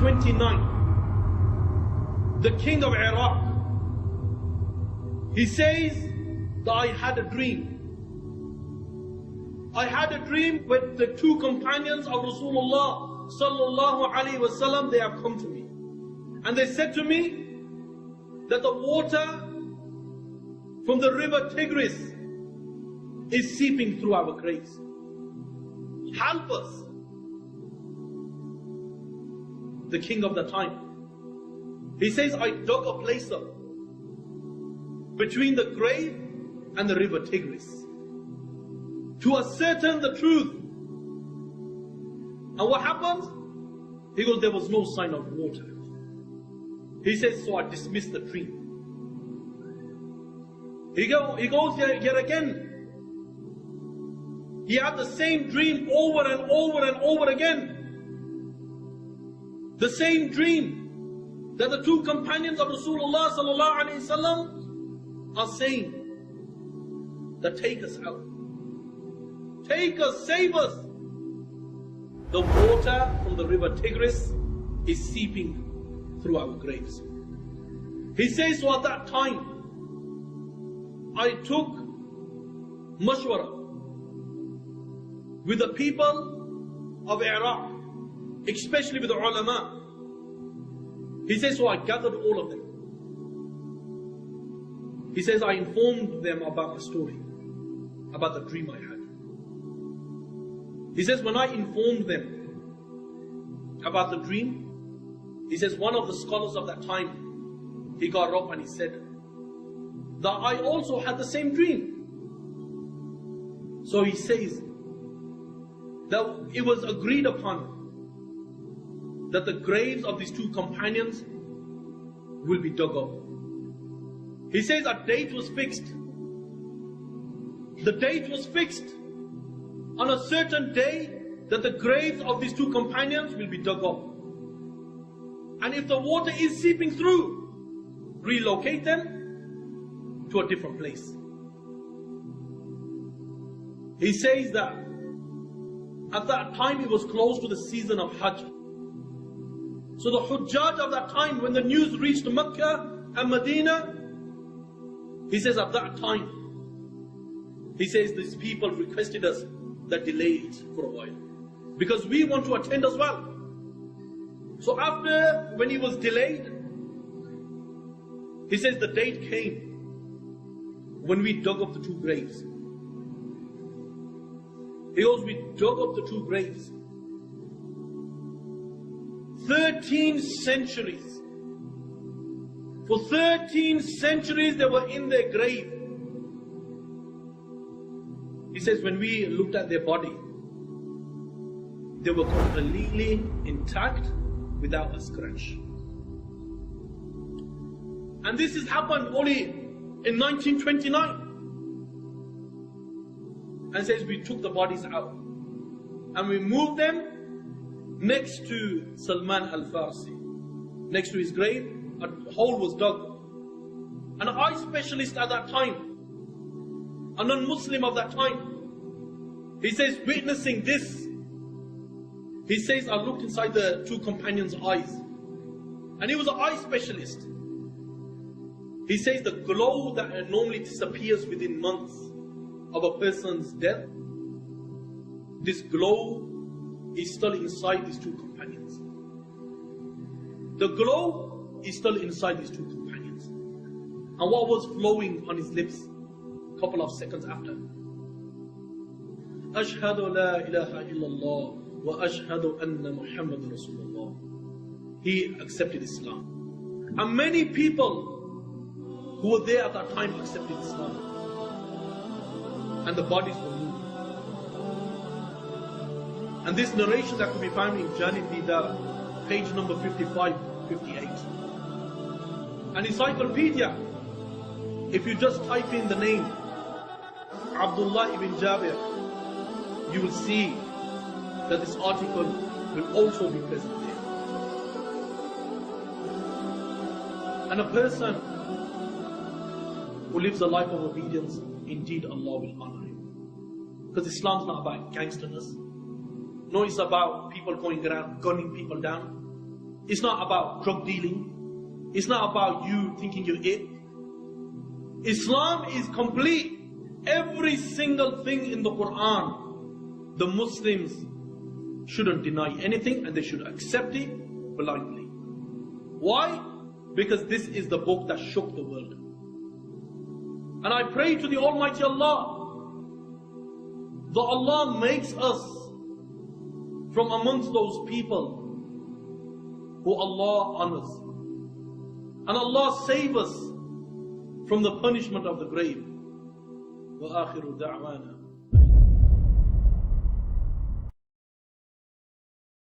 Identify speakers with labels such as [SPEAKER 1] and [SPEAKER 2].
[SPEAKER 1] 1929, the king of Iraq, he says that I had a dream. I had a dream with the two companions of Rasulullah sallallahu alaihi wasallam. They have come to me, and they said to me that the water from the river Tigris is seeping through our graves. Help us. The king of the time, he says, I dug a place up between the grave and the river Tigris to ascertain the truth. And what happens? He goes, there was no sign of water. He says, so I dismissed the dream. He goes yet again. He had the same dream over and over and over again. The same dream that the two companions of Rasulullah sallallahu alaihi wasallam are saying, that take us out. Take us, save us. The water from the river Tigris is seeping through our graves. He says, so at that time, I took mashwara with the people of Iraq, especially with the ulama. He says, so I gathered all of them. He says, I informed them about the story, about the dream I had. He says, when I informed them about the dream, he says, one of the scholars of that time, he got up and he said, that I also had the same dream. So he says, that it was agreed upon that the graves of these two companions will be dug up. He says a date was fixed. The date was fixed on a certain day that the graves of these two companions will be dug up. And if the water is seeping through, relocate them to a different place. He says that at that time it was close to the season of Hajj. So the Hujjaj of that time, when the news reached Mecca and Medina, he says at that time, he says these people requested us that delay it for a while, because we want to attend as well. So after, when he was delayed, he says the date came when we dug up the two graves. He goes, we dug up the two graves. 13 centuries. For 13 centuries they were in their grave. He says when we looked at their body, they were completely intact without a scratch. And this has happened only in 1929. And says we took the bodies out and we moved them next to Salman al-Farsi. Next to his grave, a hole was dug. An eye specialist at that time, a non-Muslim of that time, he says, witnessing this, he says, I looked inside the two companions' eyes, and he was an eye specialist. He says the glow that normally disappears within months of a person's death, this glow is still inside these two companions. The glow is still inside these two companions. And what was flowing on his lips a couple of seconds after? Ashhadu la ilaha illallah wa ashhadu anna Muhammad Rasulullah. He accepted Islam. And many people who were there at that time accepted Islam. And the bodies were moved. And this narration that could be found in Janib Dida, page number 55, 58. An encyclopedia, if you just type in the name Abdullah ibn Jabir, you will see that this article will also be present there. And a person who lives a life of obedience, indeed Allah will honor him. Because Islam is not about gangsterness. No, it's about people going around gunning people down. It's not about drug dealing. It's not about you thinking you're it. Islam is complete. Every single thing in the Quran, the Muslims shouldn't deny anything and they should accept it blindly. Why? Because this is the book that shook the world. And I pray to the Almighty Allah, that Allah makes us from amongst those people who Allah honors. And Allah save us from the punishment of the grave. وآخر دعوانا